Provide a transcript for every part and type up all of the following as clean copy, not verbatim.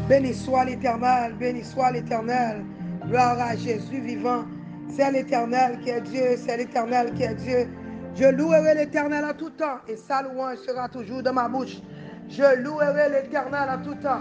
Béni soit l'Éternel, béni soit l'Éternel. Gloire à Jésus vivant. C'est l'Éternel qui est Dieu, c'est l'Éternel qui est Dieu. Je louerai l'Éternel en tout temps et sa louange sera toujours dans ma bouche. Je louerai l'Éternel en tout temps.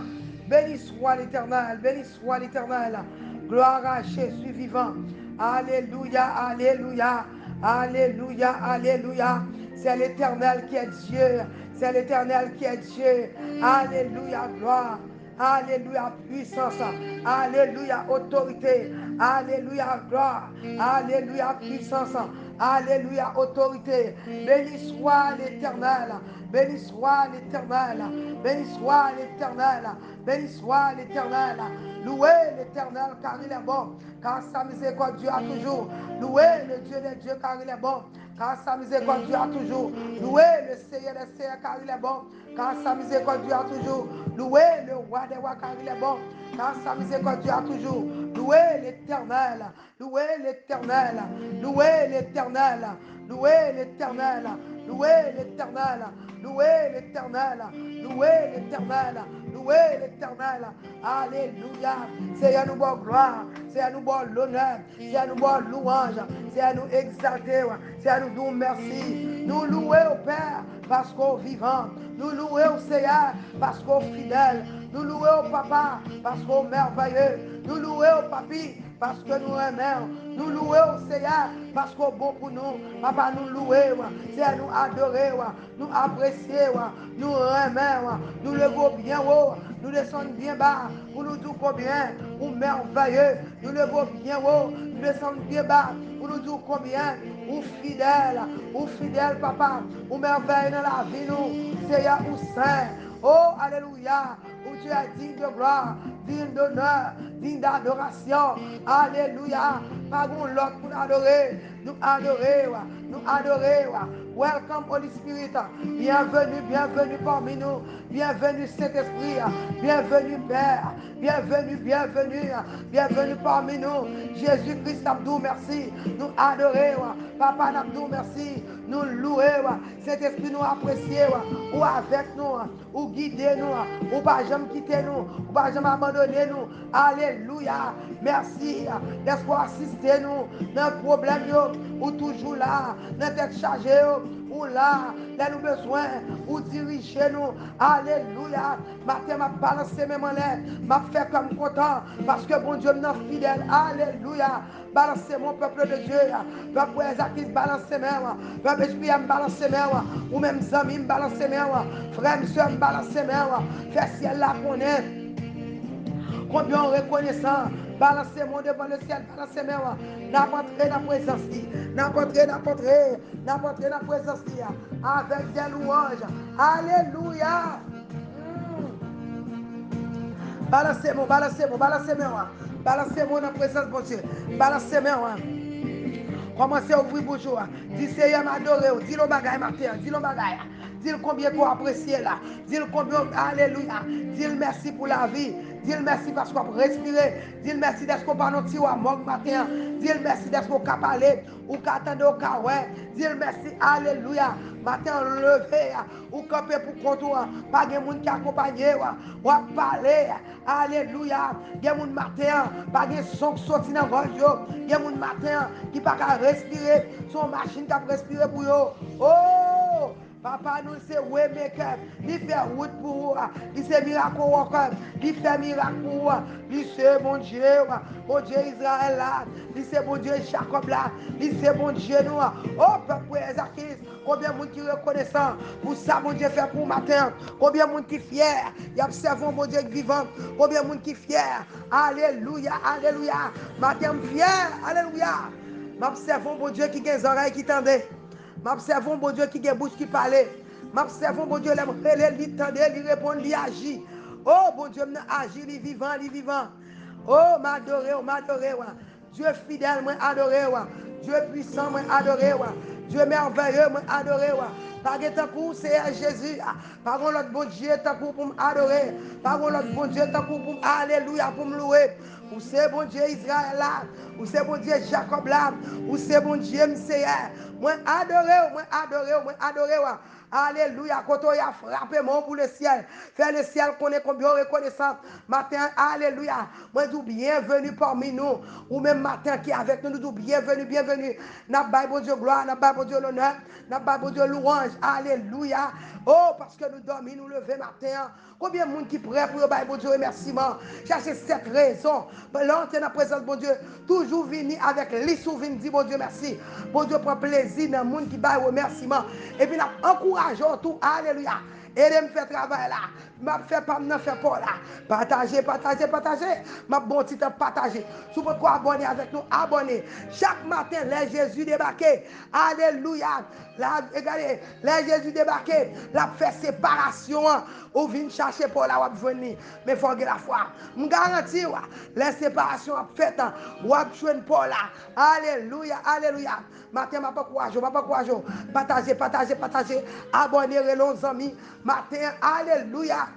Béni soit l'Éternel, béni soit l'Éternel. Gloire à Jésus vivant. Alléluia, alléluia, alléluia, alléluia. C'est l'Éternel qui est Dieu. C'est l'Éternel qui est Dieu. Alléluia, gloire. Alléluia, puissance. Alléluia, autorité. Alléluia, gloire. Alléluia, puissance. Alléluia, autorité. Béni soit l'Éternel. Béni soit l'Éternel. Béni soit l'Éternel. Béni soit l'Éternel. Louez l'Éternel car il est bon. Car sa miséricorde dure toujours. Louez le Dieu des dieux car il est bon. Car sa miséricorde dure toujours. Louez le Seigneur des seigneurs car il est bon. Car sa miséricorde dure toujours. Louez le roi des rois car il est bon. Car sa miséricorde dure toujours. Louez l'Éternel. Louez l'Éternel. Louez l'Éternel. Louez l'Éternel. Louez l'Éternel. Louez l'Éternel. Louez l'Éternel. Louez l'Éternel. Alléluia. C'est à nous bonne gloire. C'est à nous bonne l'honneur. C'est à nous bonne louange. C'est à nous exalter. C'est à nous dire merci. Nous louer au Père parce qu'au vivant. Nous louer au Seigneur parce qu'au fidèle. Nous louer au Papa parce qu'au merveilleux. Nous louer au Papi parce que nous aimons. Nous louer au Seigneur parce qu'au bon pour nous. Papa nous louer. C'est à nous adorer. Nous apprécier. Nous aimer. Nous lever bien haut. Nous descendre bien bas. Pour nous dire combien. Ou merveilleux. Nous lever bien haut. Nous descendre bien bas. Pour nous dire combien. Ou fidèle papa, ou merveille dans la vie nous, Seigneur ou saint, oh alléluia, où tu es digne de gloire, digne d'honneur, digne d'adoration, alléluia, pas l'autre pour nous adorer, nous adorer, welcome Holy Spirit, bienvenue, bienvenue parmi nous, bienvenue Saint-Esprit, bienvenue Père, bienvenue, bienvenue, bienvenue parmi nous, Jésus-Christ Abdou, merci, nous adorer, Papa Abdou, merci, nous louer, Saint-Esprit nous apprécier, ou avec nous, ou guider nous, ou pas jamais quitter nous, ou pas jamais abandonner nous, alléluia, merci d'être assister nous dans le problème, ou toujours là, dans tête chargée, ou là, là nous besoin, ou diriger nous, alléluia, matin m'a balancé mes mains, m'a fait comme content, parce que bon Dieu m'en fidèle, alléluia, balancer mon peuple de Dieu, peuple Ezakis balancer mes, peuple esprit me balancer mes, ou même amis me balancer mes, frères et sœurs me balancer mes, fait ciel là qu'on est. Combien reconnaissant, balancez-moi devant le ciel, balancez-moi, n'apportez la présence, n'apportez la présence, avec des louanges, alléluia. Balancez-moi, balancez-moi, balancez-moi, balancez-moi dans la présence de Dieu, balancez-moi. Commencez à ouvrir bonjour. Dis Seigneur m'adorer. Dis le bagaille matin. Dis le bagaille. Dis combien pour apprécier là. Dis combien, alléluia. Dis merci pour la vie. Dis merci parce qu'on peut respirer. Dis merci d'être qu'on parle notre à mort matin. Dis merci d'être qu'on peut parler. Ou qu'on attend au cas. Dis merci, alléluia. Matin levé. Ou camper pour contour. Pas de monde qui accompagne. Ou à parler. Alléluia. Il y a mon matin. Pas de son qui sortit dans la gorge. Il y a mon matin qui pas qu'à respirer. Son machine qui a respiré pour eux. Oh! Papa nous c'est waymaker, il fait route pour vous, il c'est miracle worker, il fait miracle pour vous, il c'est bon Dieu Israël là, il c'est bon Dieu Jacob là, il c'est bon Dieu nous. Oh peuple Ezakis, combien de monde qui reconnaissant pour ça bon Dieu fait pour matin, combien de monde qui fier, il observe bon Dieu vivant, combien de monde qui fier, alléluia, alléluia, matin fier, alléluia, m'observe bon Dieu qui a des oreilles qui tendent. M'observons bon Dieu qui a bouche qui parle. M'observons bon Dieu il tende, il répond, il agit. Oh bon Dieu, agit, il vivant, il vivant. Oh m'adorer, m'adorer. Dieu fidèle, moi adorer. Dieu puissant, moi adorer. Dieu merveilleux, moi adorer. Pas de temps pour Seigneur Jésus. Pas de l'autre bon Dieu tant pour m'adorer. Pas de l'autre bon Dieu tant pour alléluia pour me louer. Ou c'est bon Dieu Israël là. Ou c'est bon Dieu Jacob là. Ou c'est bon Dieu Seigneur. Moi adoré, moi adoré, moi adoré. Alléluia. Quand on a frappé mon pour le ciel. Faire le ciel connaît combien reconnaissance. Matin, alléluia. Moi dis bienvenue parmi nous. Ou même matin qui est avec nous, nous dis bienvenue, bienvenue. N'a pas bon Dieu gloire, n'a pas bon Dieu l'honneur, n'a pas bon Dieu louange. Alléluia. Oh, parce que nous dormons, nous levons matin. Combien de monde qui prêt pour le bon Dieu remerciement. Cherchez cette raison. L'on est dans la présence de bon Dieu. Toujours venir avec les souvenirs, dit bon Dieu merci. Bon Dieu prend plaisir dans le monde qui baille remerciement. Et puis, encourageons tout. Alléluia. Et de me faire travail là. M'a fait pas me faire pas là. Partager, partager, partager. M'a bon petit partager. Si vous pouvez abonner avec nous, abonnez. Chaque matin, les Jésus débarqué. Alléluia. Là, regardez, les Jésus débarqué. La fait séparation. Ou vient chercher pour la ou venir. Mais il faut que la foi. Je garantis, les séparations faites. Ou jouer pour là. Alléluia, alléluia. Matin, je ne pas courage. Partagez, partagez, partagez. Abonnez les amis. Matin, alléluia.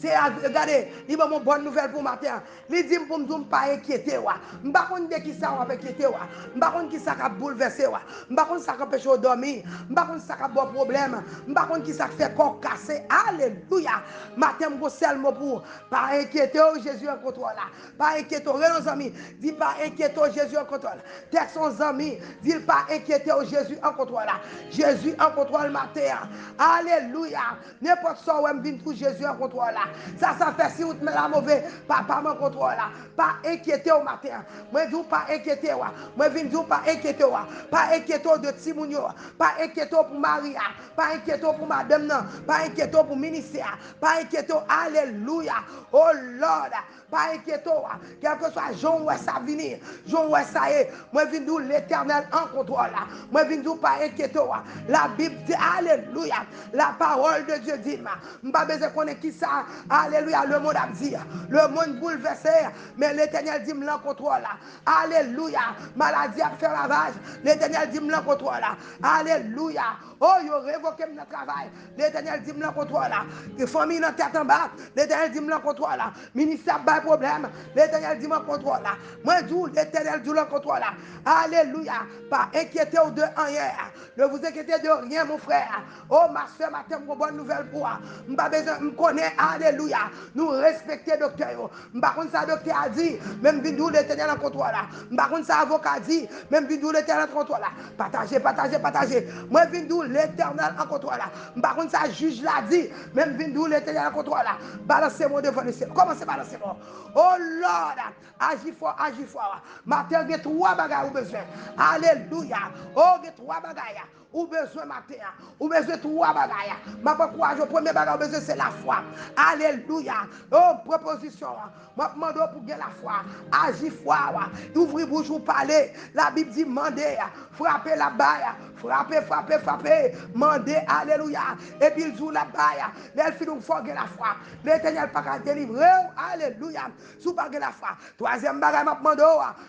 C'est regardez, il va mon bonne nouvelle pour matin. Il dit pour me pas inquiéter wa. M'pa konn de qui ça va inquiéter wa. M'pa konn qui ça va bouleverser wa. M'pa konn ça va empêcher dormir. M'pa konn ça va bon problème. M'pa konn qui ça fait corps cassé. Alléluia. Matin mon seul mot pour pas inquiéter Jésus en contrôle là. Pas inquiéter nos amis. Dis pas inquiéter Jésus en contrôle. Texte son ami, dis pas inquiéter Jésus en contrôle là. Jésus en contrôle matin. Alléluia. N'importe ça où vient tout Jésus en contrôle là. Ça fait si vous mettez la mauvaise, papa me contrôle là. Pas inquiéter au matin. Moi dis pas inquiéter wa. Moi viens dire pas inquiéter wa. Pas inquiéter de Timounio. Pas inquiéter pour Maria. Pas inquiéter pour madame non. Pas inquiéter pour ministère. Pas inquiéter alléluia. Oh Lord. Pas inquiéter wa. Quel que soit Jean où ça venir. Jean où ça est. Moi viens dire l'éternel en contrôle là. Moi viens dire pas inquiéter wa. La Bible dit alléluia. La parole de Dieu dit m'pas besoin connaître qui ça. Alléluia, le monde a dit, le monde bouleversé, mais l'éternel dit, me l'en contrôle là. Alléluia, maladie a fait ravage, l'éternel dit, me l'en contrôle là. Alléluia, oh, il a révoqué mon travail, l'éternel dit, me l'en contrôle là. Les familles dans tête en bas, l'éternel dit, me l'en contrôle là. Ministère pas de problème, l'éternel dit, me l'en contrôle là. Moi, je l'éternel dit, me l'en contrôle là. Alléluia, pas inquiéter ou de rien. Ne vous inquiétez de rien, mon frère. Oh, ma soeur, ma tête, une bonne nouvelle pour moi. Je n'ai pas besoin, je connais. Alléluia. Nous respectons le docteur. Par contre, ça, le docteur a dit, même Vindou l'éternel en contrôle là. Par contre, ça, l'avocat a dit, même Vindou l'éternel en contrôle là. Partagez, partagez, partagez. Moi, Vindou l'éternel en contrôle là. Par contre, ça, juge l'a dit, même Vindou l'éternel en contrôle là. Balancez-moi devant le ciel. Comment c'est balancer-moi? Oh Lord, agis fort, agis fort. Matin, il y a trois bagages au besoin. Alléluia. Oh, il y a trois bagages. Ou besoin matin, ou besoin trois bagages. Ma pas courage, le premier bagage besoin c'est la foi. Alléluia. Oh, proposition. Moi demande pour gagner la foi. Agis foi. Ouvrir bouche ou parler. La Bible dit mandez, frapper la baille, frapper, frapper, frapper, mandez, alléluia. Et puis il joue la baille. Les filles nous font gagner la foi. L'Éternel pas qu'à délivrer. Alléluia. Sous pas gagner la foi. Troisième bagage m'a demandé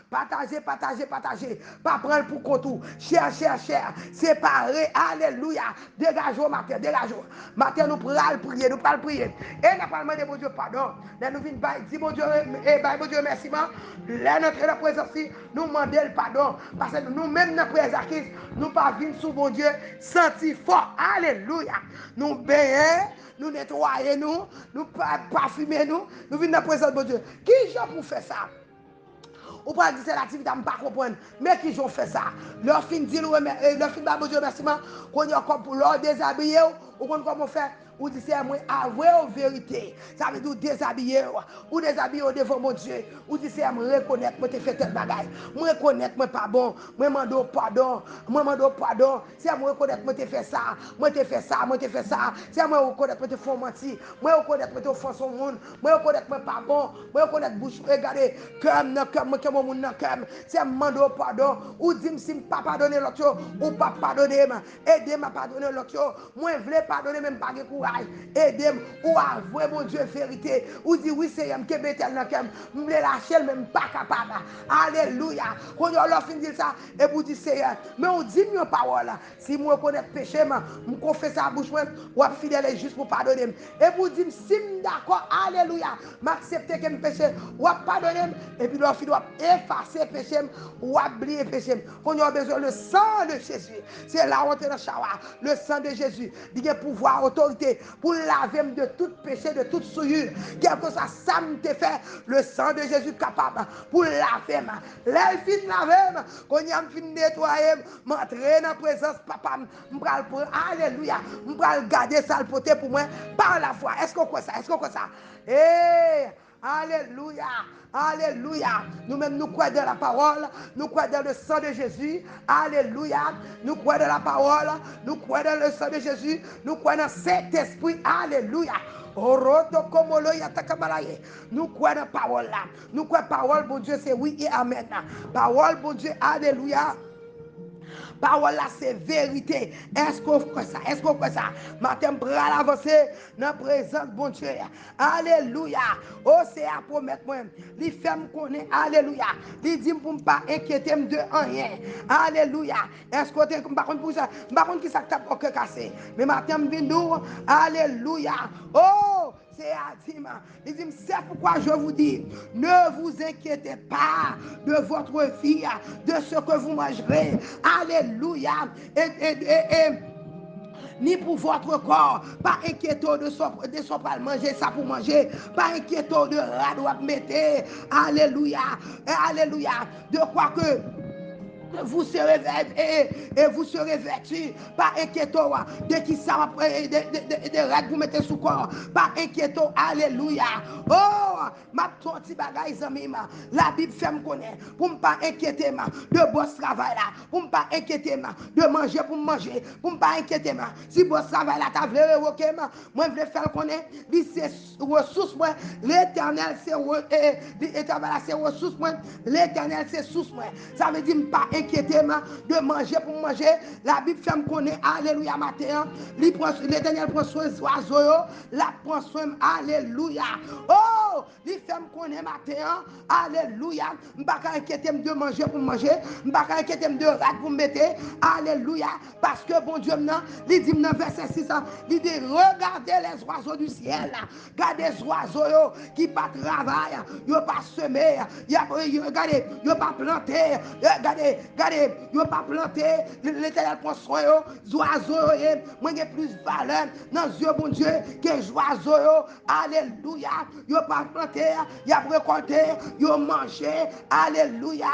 partager, partager, partager. Pas prendre pour compte. Cher, cher, cher. C'est pas alléluia, dégageons matin, dégageons. Matin, nous prenons prier, nous prenons prier. Et nous parlons de bon Dieu, pardon. Nous venons dire bon Dieu, bon Dieu, merci. Là, notre la présence, nous demandons le pardon. Parce que nous-mêmes, dans la présence, nous ne pas venir sous bon Dieu, sentir fort. Alléluia. Nous bénissons, nous nettoyons, nous parfumons, nous venons dans la présence de bon Dieu. Qui j'ai pour faire ça? Ou pas dire c'est l'activité, je ne pas comprendre. Mais qui ont fait ça? Leur fin dit, leur fin de Dieu, merci, qu'on y a comme pour leur déshabiller, ou comment faire? Ou dit c'est moi avouer la vérité. Ça veut dire déshabiller ou déshabiller devant mon Dieu. Ou dit c'est me reconnaître moi t'ai fait tel bagage. Moi reconnaître moi pas bon. Moi mando pardon. Moi mando pardon. C'est moi reconnaître moi t'ai fait ça. Moi t'ai fait ça, moi t'ai fait ça. C'est moi reconnaître moi t'ai fait mentir. Moi reconnaître moi t'ai offensé au monde. Moi reconnaître moi pas bon. Moi reconnaître bouche regarder comme dans comme que mon monde dans comme. C'est mando pardon. Ou dit si pas pardonner l'autre ou pas pardonner. Aider m'a pardonner l'autre. Moi voulais pardonner même pas de courage. courage, aidez-moi, ou avouer, mon Dieu, vérité, ou dit oui, c'est un kébétel dans lequel je me lâcher, même pas capable. Alléluia. Quand on fin dit ça, et vous dites Seigneur, mais on dit une parole, si moi connais péché, je confesse à la bouche, ou fidèle et juste pour pardonner. Et vous dites, si je d'accord, alléluia, m'accepter que je péché, ou pardonner, et puis l'offre doit effacer péché, ou oublier péché. Quand on a besoin le sang de Jésus, c'est là où on est dans le shower, le sang de Jésus, il a pouvoir, autorité, pour laver de tout péché, de toute souillure, quel que soit ça me fait, le sang de Jésus capable pour laver, l'elfine laver, quand il a fini nettoyer, m'entrer dans la présence, papa, alléluia, je vais garder ça le poté pour moi par la foi. Est-ce qu'on croit ça? Est-ce qu'on croit ça? Alléluia, alléluia. Nous-mêmes, nous croyons dans la parole, nous croyons dans le sang de Jésus. Alléluia. Nous croyons dans la parole, nous croyons dans le sang de Jésus, nous croyons dans cet esprit. Alléluia. Nous croyons dans la parole là. Nous croyons dans la parole, bon Dieu, c'est oui et amen. Parole, bon Dieu, alléluia. Parole là, c'est vérité. Est-ce qu'on fait ça? Est-ce qu'on fait ça? Matin, bras avancer dans la présence, bon Dieu. Alléluia. Oh, c'est à promettre moi. Les femmes connaissent. Alléluia. Il dit pour ne pas inquiéter de rien. Alléluia. Est-ce qu'on est par contre pour ça? Par contre, qui ça tape au cœur cassé? Mais matin, je nous. Alléluia. Oh! C'est à dire, il dit, c'est pourquoi je vous dis, ne vous inquiétez pas de votre vie, de ce que vous mangerez. Alléluia. Ni pour votre corps, pas inquiétez de son pas manger ça pour manger, pas inquiétez de rad ou mettre. Alléluia. Alléluia. De quoi que vous serez vous serez vêtus, pas inquiétons de qui ça de règles vous mettez sous corps, pas inquiétons. Alléluia. Oh, ma petit bagay zami, la Bible fait me connaître pour ne pas inquiéter de boss travail là, pour ne pas inquiéter de manger pour manger, pour ne pas inquiéter si boss travail là t'as voulu révoquer moi je veux faire connaître c'est ressource moi, l'éternel c'est ressource moi, l'éternel c'est source moi. Ça veut dire pas inquiéter de manger pour manger. La Bible fait me connaître. Alléluia matin. L'éternel prend soin des oiseaux. La prend soin. Alléluia. Oh, il fait me connaître matin. Alléluia. Je ne pas inquiéter de manger pour manger. Je ne pas inquiéter de rat pour mettre. Alléluia. Parce que bon Dieu maintenant, il dit dans verset 6, il dit regardez les oiseaux du ciel. Regardez les oiseaux qui pas travaillent. Ils ne pas semer. Regardez, ils ne pas planter. Regardez, ils ne pas planter. L'éternel prend soin. Les oiseaux, moi j'ai plus valeur dans les yeux, bon Dieu, que les oiseaux. Alléluia. Ils ne pas planter. Ils ont récolté. Ils ont mangé. Alléluia.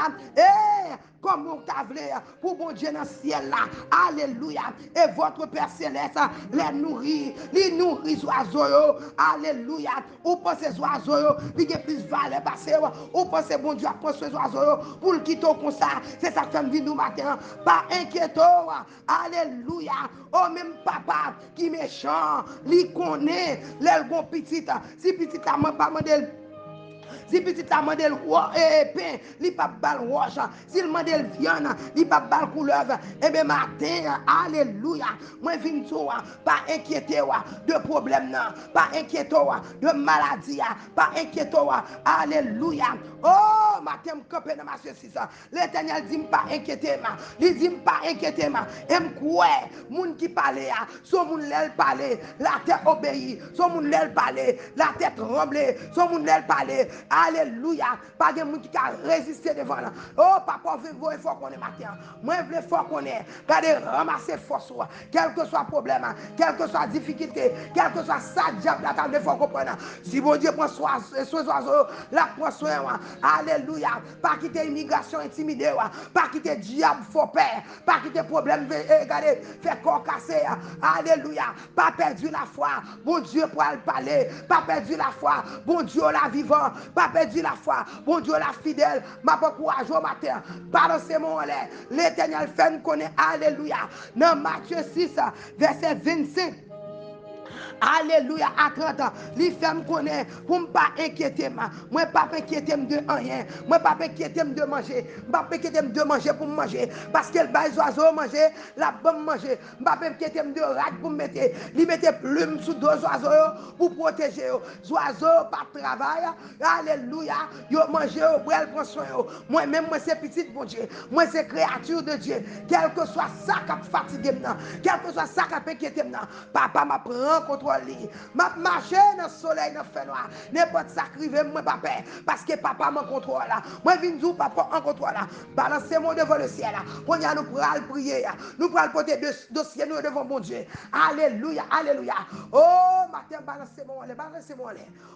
Comme on t'a voulu pour bon Dieu dans le ciel là. Alléluia. Et votre Père Céleste les nourrit les oiseaux. Alléluia. Ou pensez les oiseaux, il y a plus de valeur parce ou pensez bon Dieu à prendre ces oiseaux pour le quitter comme ça. C'est ça que fait venir nous matin. Pas inquiétons. Alléluia. Oh même papa qui méchant, il connaît les bons petites. Si petite a pas demandé. Si petit a demandé le pain, il pas bal roche. S'il demande le viande, il pas bal couleur. Et bien matin, alléluia. Moi viens toi, pas inquiéter de problème non, pas inquiéter de maladie, pas inquiéter. Alléluia. Oh, matin campé dans ma ceci ça. L'Éternel dit pas inquiéter ma. Il dit pas inquiéter ma. Et me quoi, moun qui parle son moun l'elle parle, la tête obéit, son moun l'elle parle, la tête tremble, son moun l'elle parle. Alléluia. Pas de monde qui a résisté devant là. Oh, papa, il faut qu'on ait matin. Moi, je veux fort qu'on ait. Regardez, ramasser force. Quel que soit le problème, quelle que soit la difficulté, quel que soit ça, diable, là, il faut comprendre. Si bon Dieu prend soin des oiseaux, la prend soin. Alléluia. Pas quitter immigration intimidée. Pas quitter diable, faux père. Pas quitter problème, regardez, faire corps cassé. Alléluia. Pas perdu la foi. Bon Dieu pour aller parler. Pas perdu la foi. Bon Dieu la vivant. Pas perdu la foi. Bon Dieu la fidèle. Ma pas courage au matin. Par ce moment-là, l'Éternel fait nous connaître. Alléluia. Dans Matthieu 6, verset 25. Alléluia, à 30 ans. Les femmes connaissent pour ne pas inquiéter. Moi, pas inquiéter de rien. Moi, pas inquiéter de manger. Pas inquiéter de manger pour manger. Parce qu'elle va les oiseaux manger, la bombe manger. Pas inquiéter de rat pour mettre. Lui mettre plume sous deux oiseaux pour protéger. Les oiseaux pas travail. Alléluia. Ils mangent, ils prennent soin. Moi-même, moi, c'est petit bon Dieu. Moi, c'est créature de Dieu. Quel que soit ça qui fatigue, quel que soit ça qui inquiète, papa m'a prend contrôle. M'a marché dans le soleil, dans le feu noir. N'importe ça qui arrive, moi, pas peur. Parce que papa m'a contrôle. Moi, je viens dire, papa en contrôle. Balancez-moi devant le ciel. Quand nous pourrons prier, nous pourrons porter dossier nous devant mon Dieu. Alléluia, alléluia. Oh, matin, balancez-moi.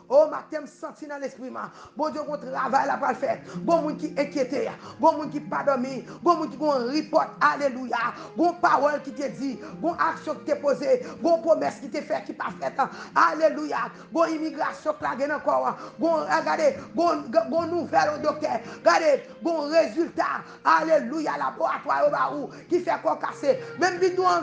Oh, matin, me sentir dans l'esprit. Bon Dieu, qu'on travaille là pour le faire. Bon monde qui inquiété. Bon monde qui pas dormi. Bon monde qui a un report. Alléluia. Bon parole qui te dit. Bon action qui te posée. Bon promesse qui te fait qui pas fait. Alléluia. Bon immigration qui l'a encore. Bon, regardez. Bon nouvelle au docteur. Regardez. Bon résultat. Alléluia. Laboratoire qui fait quoi casser. Même si nous en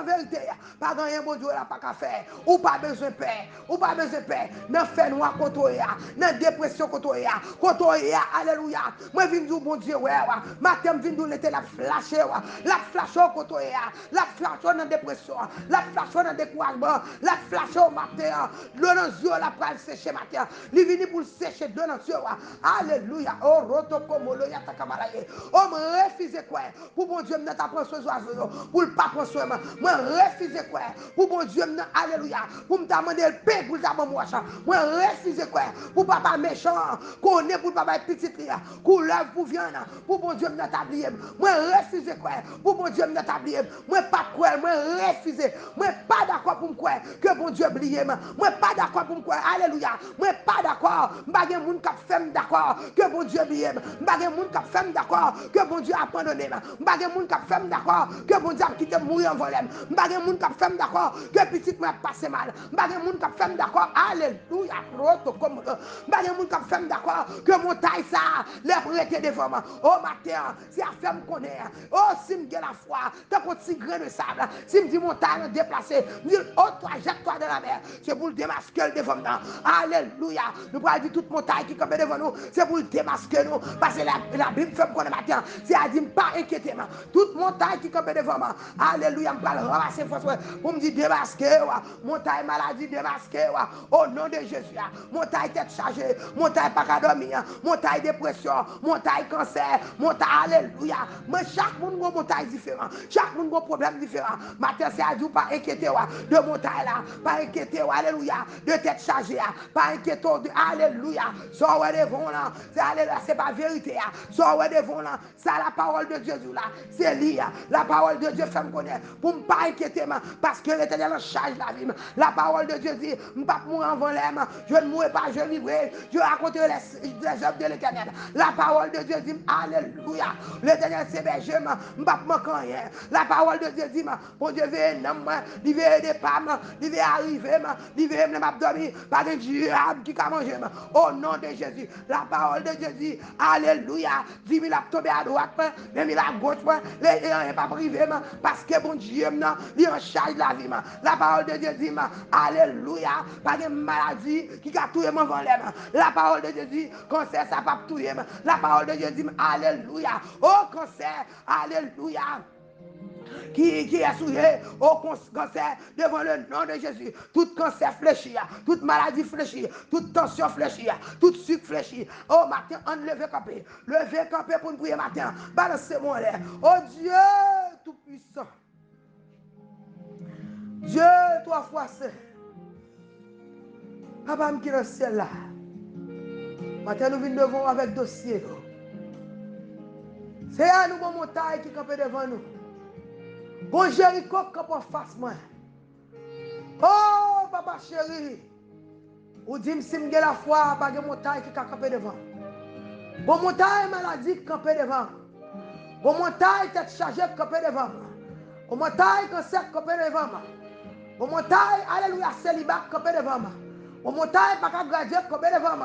vérité. Pas rien bon Dieu là pas qu'à faire. Ou pas besoin de paix. Ou pas besoin de paix. Dans fait noir contre ya. Dans dépression contre ya. Contre ya. Alléluia. Moi viens dire bon Dieu ouais. Matin viens dire l'été la flasher. La flasher contre ya. La flasher dans dépression. La flasher dans découragement. La flasher au matin. L'eau dans les yeux la pral sécher matin. Il vient pour sécher deux dans les yeux. Alléluia. Oh roto comme le ya takamalaye. Oh me refuser quoi. Pour bon Dieu me t'apprendre soin oiseaux. Pour le pas prendre soin. Moi refuser quoi. Pour bon Dieu me alléluia. Pour me demander le paix pour ta maman. Moi refuser quoi. Pour papa méchant. Connaît pour papa petit là. Couleur pour viande. Pour bon Dieu me t'ablier. Moi refuser quoi. Pour bon Dieu me t'ablier. Moi pas quoi. Moi refuser. Moi pas d'accord pour me quoi. Que bon Dieu oublie. Moi pas d'accord pour me quoi. Alléluia. Moi pas d'accord. M'bagé moun k'ap fait d'accord. Que bon Dieu oublie. M'bagé moun k'ap fait d'accord. Que bon Dieu abandonné. M'bagé moun k'ap fait d'accord. Que bon Dieu a quitté mourir en volem. M'bagé moun k'ap fait d'accord. Que petit m'a passé mal. M'bagé moun k'ap fait d'accord. Alléluia. Roto comme m'bagé moun k'ap fait d'accord. Que mon taille ça les prêter devant moi. Oh matin, si affaire me connaît. Oh si me la foi, tant qu'on petit grain de sable. Si me dit mon taille déplacé, me dit oh toi jette-toi dans la mer. C'est pour le démasquer le devant nous. Alléluia. Nous pourrons dire toute montagne qui campe devant nous, c'est pour le démasquer nous. Parce que la Bible fait me connaître matin. C'est à dire pas inquiéter. Toute montagne qui campe devant moi. Alléluia. Je vais ramasser force pour me dire démasquer. Montagne maladie démasquer. Au nom de Jésus. Montagne tête chargée. Montagne pas qu'à dormir. Montagne dépression. Montagne cancer. Montagne alléluia. Mais chaque monde a une montagne différente. Chaque monde a un problème différent. Matin c'est à dire pas inquiéter. De montagne là. Pas inquiéter. Alléluia. De tête chargée. Pas inquiéter. Alléluia. Soit ouais devant là. C'est alléluia. C'est pas vérité. Soit ouais devant là. C'est la parole de Dieu là. C'est lié. La parole de Dieu fait me connaître. Pour ne pas inquiéter. Parce que l'Éternel charge la vie. La parole de Dieu dit, je ne vais pas mourir en volème. Je ne mourrai pas, je vivrai. Je raconterai les œuvres de l'Éternel. La parole de Dieu dit, alléluia. L'Éternel c'est berger, je ne vais pas manquer rien. La parole de Dieu dit, mon Dieu veut un homme, il veut aider pas, il veut arriver, il veut me m'abdominer, pas de diable qui a mangé. Au nom de Jésus, la parole de Dieu dit, alléluia. 10 000 a tombé à droite, 20 000 à gauche, les n'est pas privé, parce que bon Dieu, il en charge la vie. La parole de Dieu dit, alléluia, pas de maladie qui a tué mon volème. La parole de Dieu dit, cancer, ça va pas tuer. La parole de Dieu dit, alléluia, oh cancer, alléluia. Qui est souillé au cancer devant le nom de Jésus. Tout cancer fléchit, toute maladie fléchit, toute tension fléchit, tout sucre fléchit. Oh matin, on levez campé. Levez campé pour nous prier matin. Balancez-moi là. Oh Dieu tout-puissant. Dieu trois fois saint. Papa qui est dans le ciel là. Matin nous venons devant avec dossier. C'est à nous mon montagne qui campe devant nous. Bon Jéricho campe en face moi. Oh papa chéri. Ou dit si me la foi pas de montagne qui campe devant. Bon montagne maladie qui campe devant. Bon montagne tête chargée qui campe devant. Bon montagne cancer qui campe devant. Bon montagne alléluia célibat qui campe devant. Bon montagne pas qu'à graduer qui campe devant.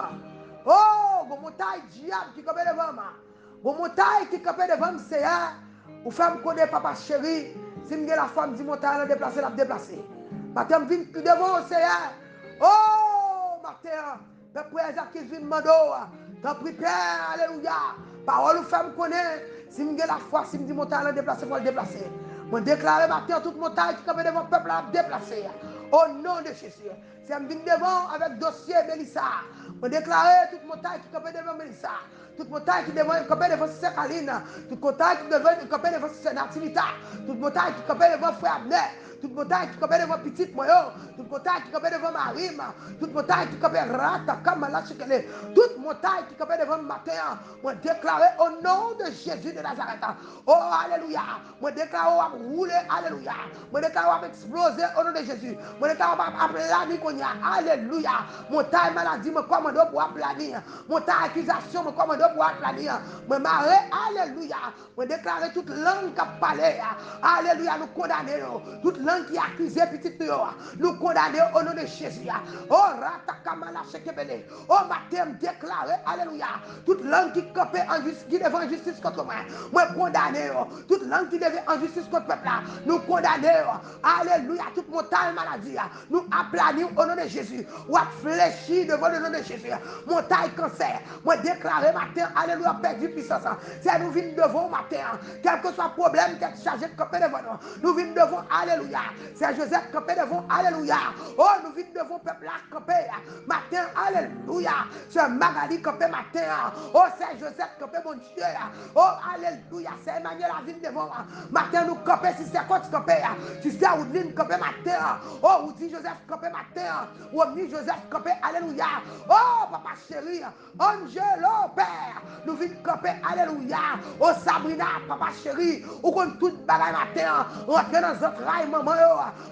Oh bon montagne diable qui campe devant. Bon montagne qui campe devant c'est ou femme connaît papa chéri. Si me la femme dit montagne la déplacer. Matin, je viens devant le Seigneur. Oh, matin, Père Président qui vient demander. T'en prie, Père, alléluia. Parole ou femme connaît. Si je la foi, si je dis mon talent déplacé, pour le déplacer. Je déclare matin toute montagne qui est devant le peuple à déplacer. Au nom de Jésus. Si je viens devant avec dossier Mélissa. Je déclare toute montagne qui est devant Mélissa. Toute montagne qui est devant Sister Kaline. Toute montagne qui est devant Sister Nativita. Toute montagne qui est devant Frère Abner. Toute montagne qui est devant Petite Moyo. Toute montagne qui est devant Marim. Toute montagne qui est devant Rata, Kamala Chekele. Toute montagne qui est devant Matin. Je déclare au nom de Jésus de Nazareth. Oh, alléluia. Je déclare rouler, alléluia. Je déclare exploser au nom de Jésus. Je déclare appeler Konya, alléluia. Montagne maladie, me commande pour appeler. Montagne accusation, me commande pour appeler. Me marrer, alléluia. Je déclare toute langue qui parle. Alléluia, nous condamnons. Toute langue qui accuse petite nous condamnons au nom de Jésus. Oh, Ratakamala Shekebele. Oh, matin, déclaré, alléluia. Toute langue qui copie en justice, qui devant justice contre moi. Moi, condamné. Toute langue qui devait en justice contre le peuple, nous condamnons. Alléluia. Toute montagne maladie, nous aplanons au nom de Jésus. Ou à fléchir devant le nom de Jésus. Montagne cancer. Moi, déclaré matin, alléluia, perdu puissance. C'est nous venons devant matin. Quel que soit le problème, qui est chargé de camper devant nous. Nous venons devant, alléluia. C'est Joseph camper devant, alléluia. Oh, nous venons devant le peuple camper. Matin, alléluia. C'est Magali camper matin. Oh, c'est Joseph camper, mon Dieu. Oh, alléluia. C'est Emmanuel la ville devant. Matin, nous camper, si c'est quoi tu camper. Si c'est Oudline camper matin. Oh, Oudi Joseph camper matin. Ou Omni Joseph camper, alléluia. Oh, papa chéri. Angelo, Père. Nous venons camper, alléluia. Oh, Sabrina, papa chéri. Ou comme toute bagaille matin. Rentrez dans notre rail, maman.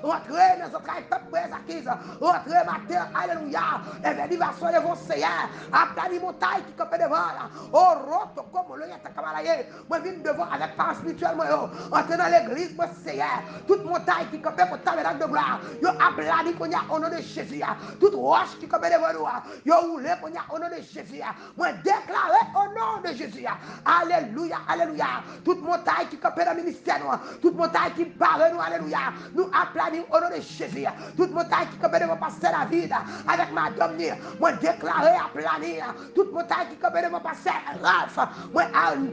Rentrez dans notre rail, peuple acquise. Rentrez matin, alléluia. Et bénédiction de vos seigneurs. Aplani montagne qui campe devant. Oh, roto, comme le yata kamalaye. Moi, je viens devant avec parents spirituels. Entrez dans l'église, mon seigneur. Toute montagne qui campe pour tabernacle de gloire. Yo aplani qu'on y a au nom de Jésus. Toute roche qui campe devant nous. Yo roulé qu'on y a au nom de Jésus. Moi, déclaré au nom de Jésus. Alléluia, alléluia. Toute montagne qui campe dans le ministère. Toute montagne qui parle nous, alléluia. Nous aplanons au nom de Jésus. Toute montagne qui campe devant passer la vie avec ma dominée. Moi, déclaré à planir. Toute montagne qui campe devant passer Ralph. Moi,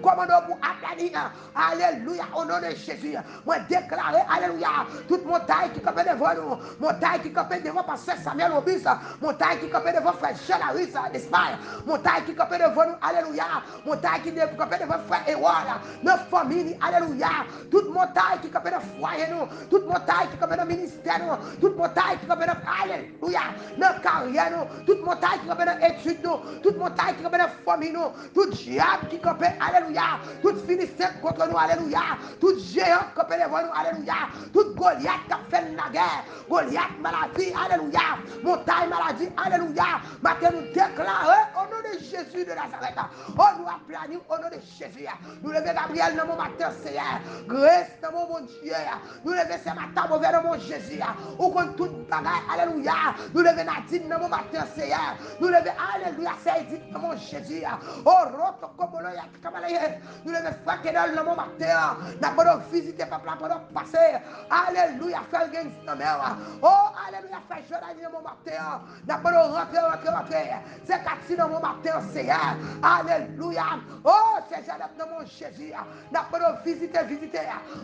commande pour aplanir. Alléluia, au nom de Jésus. Moi, déclaré, alléluia. Toute montagne qui campe devant nous. Montagne qui campe devant passer Samuel Obis. Montagne qui campe devant frère Chelaris d'Espagne. Montagne qui campe devant nous, alléluia. Montagne qui campe devant frère Ewala. Notre famille, alléluia. Toute montagne qui campe dans foyer nous. Toute montagne qui campe dans ministère nous. Toute montagne qui campe dans, alléluia, dans carrière nous. Toute montagne qui campe dans études nous. Toute montagne qui campe dans famille nous. Tout diable qui campe, alléluia. Toute finisseur contre nous, alléluia. Tout géant qui campe devant nous, alléluia. Toute Goliath qui a fait la guerre. Goliath maladie, alléluia. Montagne maladie, alléluia. Maintenant nous déclarons au nom de Jésus de Nazareth. Oh, nous appelons au nom de Jésus. Nous levons Gabriel dans mon matin, Seigneur. Grâce dans mon Dieu. Nous levons ce matin, mauvais dans mon Jésus. Ou contre toute bagaille, alléluia. Nous levons Nadine dans mon matin, Seigneur. Nous levons, alléluia, c'est dans mon Jésus. Oh, roto, comme le yak, nous levons frère Kedol dans mon matin. Nous pouvons visiter peuple, nous pouvons passer. Alléluia, frère Gens dans mer. Oh, alléluia, frère Jordan dans mon matin. Nous pouvons rentrer. C'est Cathy dans mon matin, Seigneur. Alléluia. Oh, c'est Jeannette dans mon Jésus. Nous pouvons visiter.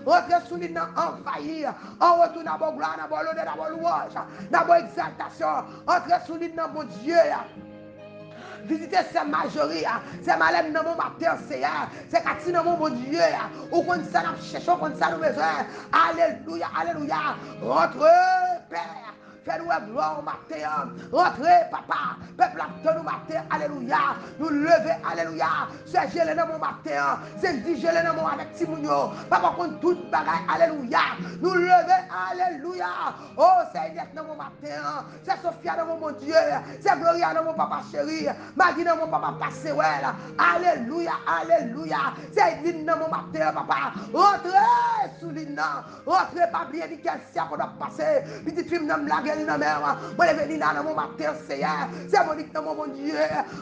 Rentrer sous l'île, envahir. En retour dans mon gloire, dans mon l'honneur, dans mon louange, dans mon exaltation. Entrer sous l'île, dans mon Dieu. Visiter ces majorité, ces malades dans mon matin, Seigneur. C'est Cathy dans mon Dieu. Ou quand ça nous cherchons, quand ça nous besoin. Alléluia, alléluia. Rentrez, Père. Fais-nous gloire au matin. Rentrez, papa. Peuple, nous matin. Alléluia. Nous lever, alléluia. C'est gelé dans mon matin. C'est dit gelé dans mon avec Timounio. Papa, contre toute bagaille. Alléluia. Nous lever, alléluia. Oh, c'est Inès dans mon matin. C'est Sophia dans mon Dieu. C'est Gloria dans mon papa chéri. Maggie dans mon papa passé. Alléluia, alléluia. C'est Edwin dans mon matin, papa. Rentrez sous l'île. Rentrez, pas bien dit quel siècle qu'on a passé. Petite fille dans la gueule. Michel dans mer, moi lever Nina dans mon matin, Seigneur. C'est Monique dans mon Dieu.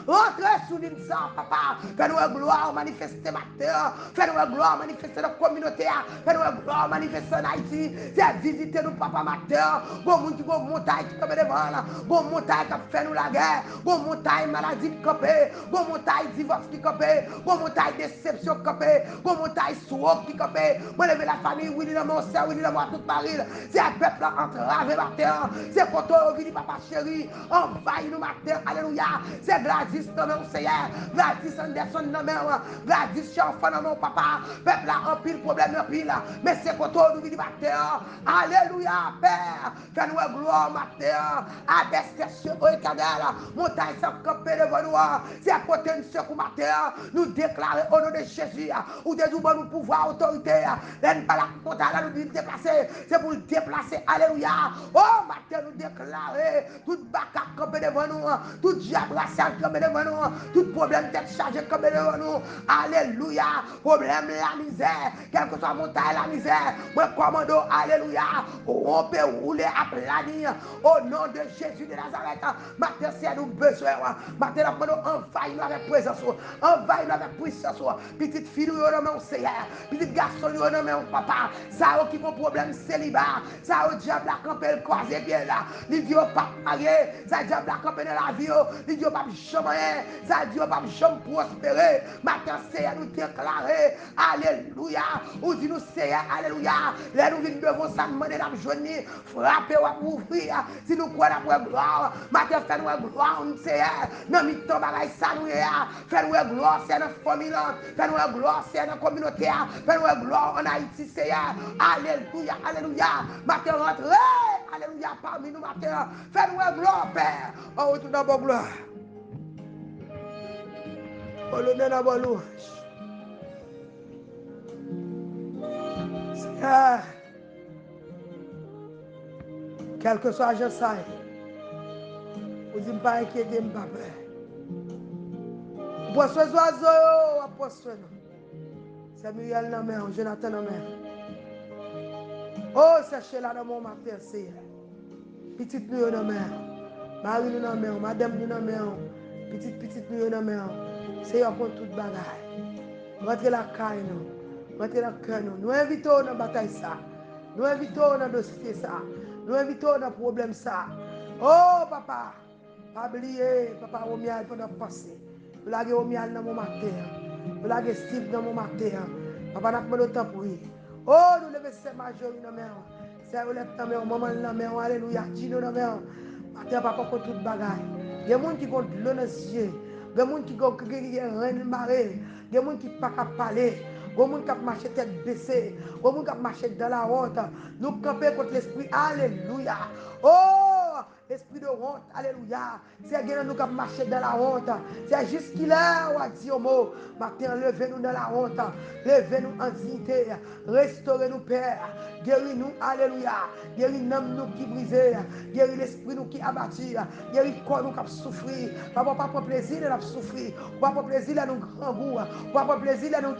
Rentrez sous l'insa, papa. Fais-nous gloire manifester matin. Fais-nous gloire manifester dans la communauté. Fais-nous gloire manifester en Haïti. C'est visiter nous, papa, matin. Bon monde qui go montagne qui tombe devant là. Bon montagne qui fait nous la guerre. Bon montagne maladie qui campé. Bon montagne divorce qui campé. Bon montagne déception qui campé. Bon montagne sourd qui campé. Moi lever la famille, oui, dans mon sœur, oui, dans moi toute Marie. C'est un peuple entravé matin. C'est pour toi, oui, papa chéri. Envahis nous matin. Alléluia. C'est Gladys dans mon Seigneur. Gladys Anderson dans mon. Gladys Chanfan dans mon papa. Peuple là, en pile problème, en pile. Mais c'est pour toi, oui, matin. Alléluia, Père. Fais-nous gloire matin. Abaisse au éternel. Montagne sans camper devant nous. C'est à côté de ce coup matin. Nous déclarer au nom de Jésus. Ou des nous pouvoir, autorité. L'ennemi pas la montagne, nous déplacer. C'est pour le déplacer. Alléluia. Oh, matin, nous déclarer. Tout bac camper devant nous. Tout diable camper devant nous. Tout problème d'être chargé camper devant nous. Alléluia. Problème la misère. Quelle que soit la montagne, la misère. Moi, commando, alléluia. On peut rouler à planir. Au nom de Jésus de Nazareth. Matin, c'est nous besoin. Matin, nous envahir avec présence. Envahir avec puissance. Petite fille, nous avons Seigneur. Petite garçon, nous avons papa. Ça qui a un problème célibat. Ça au diable a campé le croisé bien là. Il dit pas marié. Ça diable a campé dans la vie. Il dit pas jamais. Ça dit pas jamais prospérer. Matin, Seigneur, nous déclarer. Alléluia. Ou dit nous Seigneur, alléluia. Là nous venons devant ça, demander la journée. Frapper ou ouvrir. Si nous croyons après gloire. Matin, fais-nous gloire, Seigneur. Non, mais ton bagage, ça nous est. Fais-nous gloire, c'est notre famille. Fais-nous gloire, c'est notre communauté. Fais-nous gloire en Haïti, Seigneur. Alléluia, alléluia. Matin, rentrez. Alléluia, parmi nous, matin. Fais-nous gloire, Père. Oh, tout d'abord, gloire. Oh, l'honneur d'abord, louange. Seigneur, quel que soit je sais, vous dites pas inquiéter, pas peur. Poisson oiseaux, poisson. Samuel dans main, Jonathan dans main. Oh, c'est là dans mon matin, Seigneur. Petite nous dans main. Marie nous dans main, madame nous dans main. Petite nous dans main. Seigneur pour toute bagaille. Rentrez la caille nous. Rentrez la cœur nous. Nous invitons dans la bataille ça. Nous invitons dans le dossier ça. Nous invitons dans le problème ça. Oh papa. Pas oublier, papa, au miel pour nous passer. Nous l'avons au miel dans mon matin. Nous l'avons Steve dans mon matin. Papa n'a pas le temps pour lui. Oh, nous levons cette majorité dans la main. C'est relève dans la main, maman dans la main. Alléluia. Gino dans la main. Matin, papa, contre toute bagaille. Il y a des gens qui ont de l'eau dans les yeux. Il y a des gens qui ont rien de marée. Il y a des gens qui ne peuvent pas parler. Il y a des gens qui marchent tête baissée. Il y a des gens qui marchent dans la honte. Nous campons contre l'esprit. Alléluia. Oh, l'esprit de honte. Alléluia. C'est que nous qui marchons dans la honte. C'est juste qu'il est. On a dit au mot. Matin, levez-nous dans la honte. Levez-nous en dignité. Restaurez-nous, Père. Guéris-nous. Alléluia. Guéris nous qui brisés. Guéris l'esprit nous qui abattu. Guéris le corps nous qui souffrir. Papa, pas pour plaisir de nous souffrir. Pas pour plaisir de nous grand goût. Pas pour plaisir de nous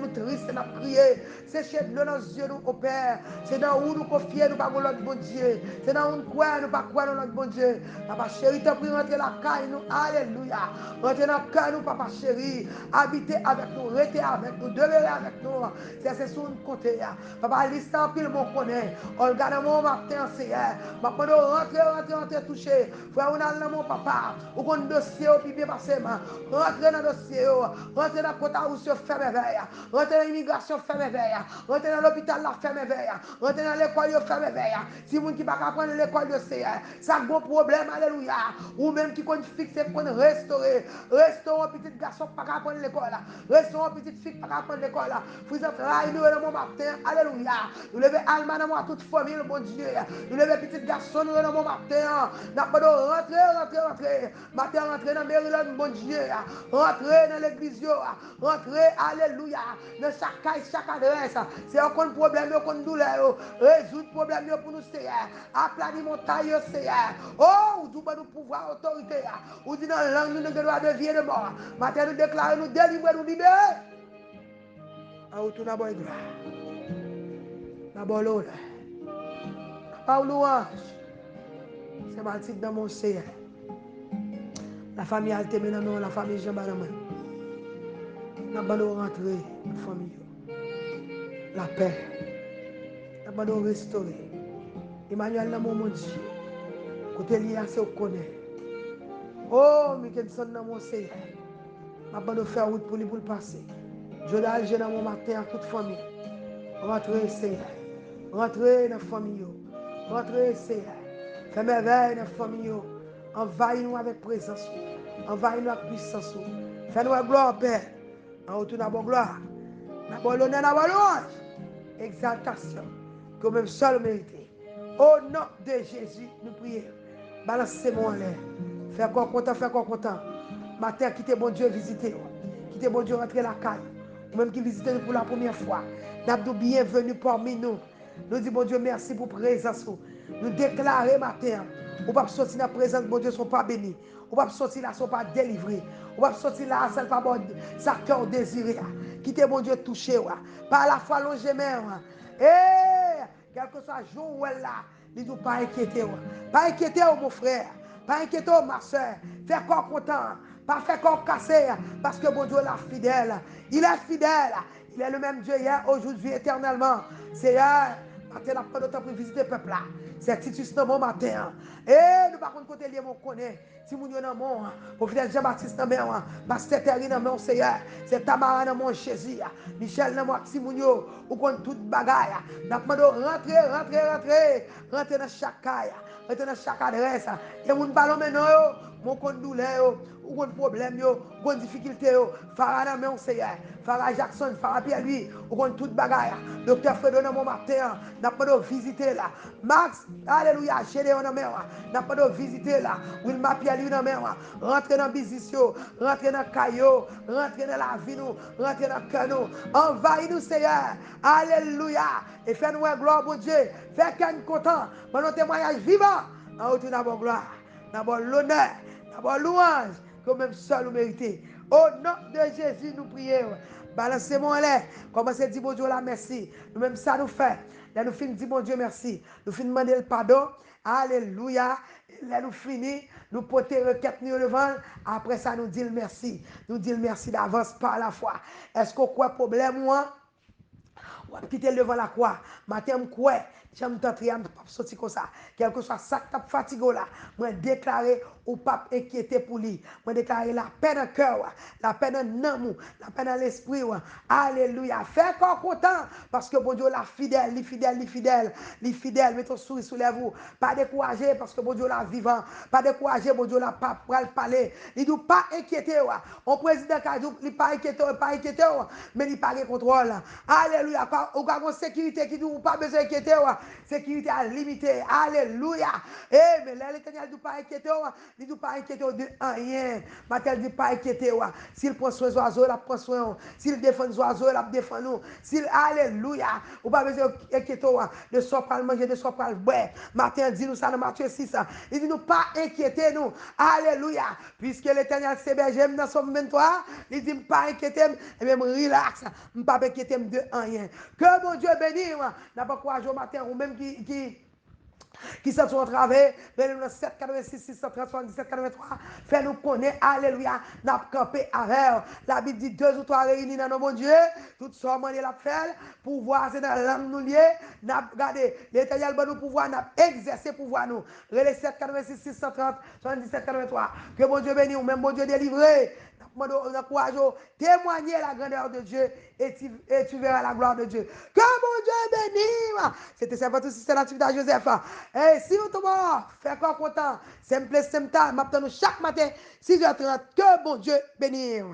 tristes, de nous crier. C'est chez nous dans les yeux, nous, au Père. C'est dans où nous confions, nous pas notre bon Dieu. C'est dans où nous croyons, nous pas croire notre bon Dieu. Papa chéri, t'as pris rentrer la caille, nous. Alléluia. Rentrer dans le cœur, nous, papa chéri. Habiter avec nous, rester avec nous, demeurer avec nous. C'est sur nous côté. Papa, l'instant, pile, mon connaît. On regarde mon matin, Seigneur. Papa, nous rentrer, toucher. Frère, on a dans mon papa. Ou qu'on dossier, ou puis bien passé, rentrer dans le dossier, rentrer dans le côté où se fait merveille. Rentrer dans l'immigration, fait merveille. Rentrer dans l'hôpital, là, fait merveille. Rentrer dans l'école, fait merveille. Si vous qui ne pouvez pas prendre l'école de Seigneur, ça a un bon problème, alléluia. Ou même qui compte fixer, qu'on restaurer. Restaurant un petit garçon qui ne peut pas prendre l'école. Restaurant une petite fille qui ne peut pas prendre l'école. Vous êtes là, nous dans mon matin, alléluia. Nous levons Alma dans moi, toute famille, bon Dieu. Nous levons petit garçon, nous dans mon matin. Nous avons rentrer. Matin, rentrer dans Maryland, bon Dieu. Rentrer dans l'église, rentrer, alléluia. Dans chaque caille, chaque adresse. C'est un problème, un douleur. Résoudre le problème pour nous, Seigneur. Aplanir montagne, Seigneur. Oh, nous avons pouvoir, autorité. Ou dit dans la langue, nous ne devons de vie et de mort. Matin, nous déclarons, nous délivrer, nous libérer. Ah, où tout d'abord, gloire. D'abord, l'honneur. Pas louange. C'est Mathilde dans mon Seigneur. La famille Altemé dans nous, la famille Jean-Banaman. Nous allons rentrer dans la famille. La paix. Nous allons restaurer. Emmanuel dans mon Dieu. Côté lié à ce qu'on connaît. Oh, Mickelson dans mon Seigneur. Nous allons faire route pour lui pour le passer. Je vais dans mon matin à toute famille. Rentrez, Seigneur. Rentrez dans la famille. Rentrez, Seigneur. Fais merveille dans la famille. Envahis-nous avec présence. Envahis-nous avec puissance. Fais-nous gloire, Père. En retour dans la gloire. Dans l'honneur, dans la louange. Exaltation. Que même seul mérité. Au nom de Jésus, nous prions. Balancez-moi en l'air. Fais encore content, fais encore content. Matin, quittez bon Dieu, visitez. Quittez bon Dieu, rentrez la caille. Ou même qui visitez nous pour la première fois. Nous avons bienvenue parmi nous. Nous disons, bon Dieu, merci pour la présence. Nous déclarons matin. Ou pas sortir dans la présence, bon Dieu, ne sont pas bénis. Ou pas sortir là, ne sont pas délivrés. Ou pas sortir là, ce n'est pas bon, ça cœur désiré. Quittez bon Dieu, touché. Par la foi, longez main. Eh, quel que soit le jour où elle est là, ne doit pas inquiéter. Pas inquiéter, mon frère. Pas inquiéter, ma soeur. Fais corps content. Pas faire corps cassé. Parce que bon Dieu est fidèle. Il est fidèle. Il est le même Dieu hier, aujourd'hui, éternellement. Seigneur, matin, on a pas de temps pour visiter le peuple là. C'est Titus dans mon matin. Et nous, par contre, côté lié, on connaît. Si nous sommes dans mon, prophète Jean-Baptiste dans mon, pasteur Terry dans mon Seigneur, c'est Tamara dans mon Jésus, Michel dans mon Timounio, ou contre toute bagaille. Nous avons rentrer dans chaque caille, rentrer dans chaque adresse. Et nous parlons maintenant, mon compte douleur, ou contre problème, ou contre difficulté, Farah dans mon Seigneur, Farah Jackson, Farah Pierre-Louis, ou contre toute bagaille. Docteur Fredo dans mon matin, nous avons visiter là. Max, alléluia, Gédéon dans mon, nous avons visiter là. Wilma Pierre-Louis dans mon, rentrer dans le business, rentrer dans le caillot, rentrer dans la vie, rentrer dans le cœur. Envahis-nous, Seigneur. Alléluia. Et fais-nous gloire, bon Dieu. Fais qu'on content. Pour nos témoignages vivants. En retour dans la gloire, dans l'honneur, dans la louange, que même seul nous méritons. Au nom de Jésus, nous prions. Balancez-moi en l'air. Commencez à dire, bon Dieu, la merci. Nous-mêmes, ça nous fait. Là, nous finissons dire, bon Dieu, merci. Nous finissons demander le pardon. Alléluia. Là, nous finissons. Nous porter requête nous devant. Après ça, nous disons merci. Nous disons merci d'avance par la foi. Est-ce qu'on a un problème, moi? Ou à quitter devant la croix. Matin, quoi? J'aime t'entrer, je ne pas sortir comme ça. Quel que soit ça qui t'a fatigué là, moi déclarer ou pas inquiéter pour lui. Moi déclarer la paix dans le cœur, la paix dans l'amour, la paix dans l'esprit. Alléluia. Fais encore content parce que bon Dieu la fidèle, les fidèles. Mettez ton sourire sous les vous. Pas décourager parce que bon Dieu la vivant. Pas décourager, bon Dieu la pas parler. Il ne doit pas inquiéter. On président qui dit pas inquiéter, mais il pas de contrôle. Alléluia. Ou pas de sécurité qui dit pas besoin d'inquiéter. Sécurité à limiter. Alléluia. Eh, mais l'Éternel ne doit pas inquiéter. Il ne doit pas inquiéter de rien. Matin, il ne dit pas inquiéter. S'il prend soin des oiseaux, il prend soin. S'il défend les oiseaux, il défend nous. Alléluia. Ou pas besoin d'inquiéter. De soi pas le manger, de soi pas le boire. Matin, dit nous ça dans Matthieu 6. Il dit nous pas inquiéter nous. Alléluia. Puisque l'Éternel s'est berger dans son 23, il dit pas inquiéter. Et même relax. Je ne pas inquiéter de rien. Que mon Dieu bénisse. N'a pas courage au matin ou même qui sont en travail, nous 7, 86, 677, 83, fais-nous connaître, alléluia, n'a campé avec. La Bible dit 2 ou 3 réunis dans nos bon Dieu, tout ça, on l'a fait, pouvoir, c'est dans l'âme nous lier, n'a regardé, l'Éternel, nous pouvoir, n'a exercé pouvoir nous. Relais 7, 86, 630, 77, 83, que bon Dieu bénisse, ou même bon Dieu délivré. Témoigner la grandeur de Dieu et tu verras la gloire de Dieu. Que mon Dieu bénisse. C'était ça votre système d'activité Joseph. Et si vous tombez, faites quoi content. Simple, simple, m'attendons chaque matin, 6h30. Que bon Dieu bénisse.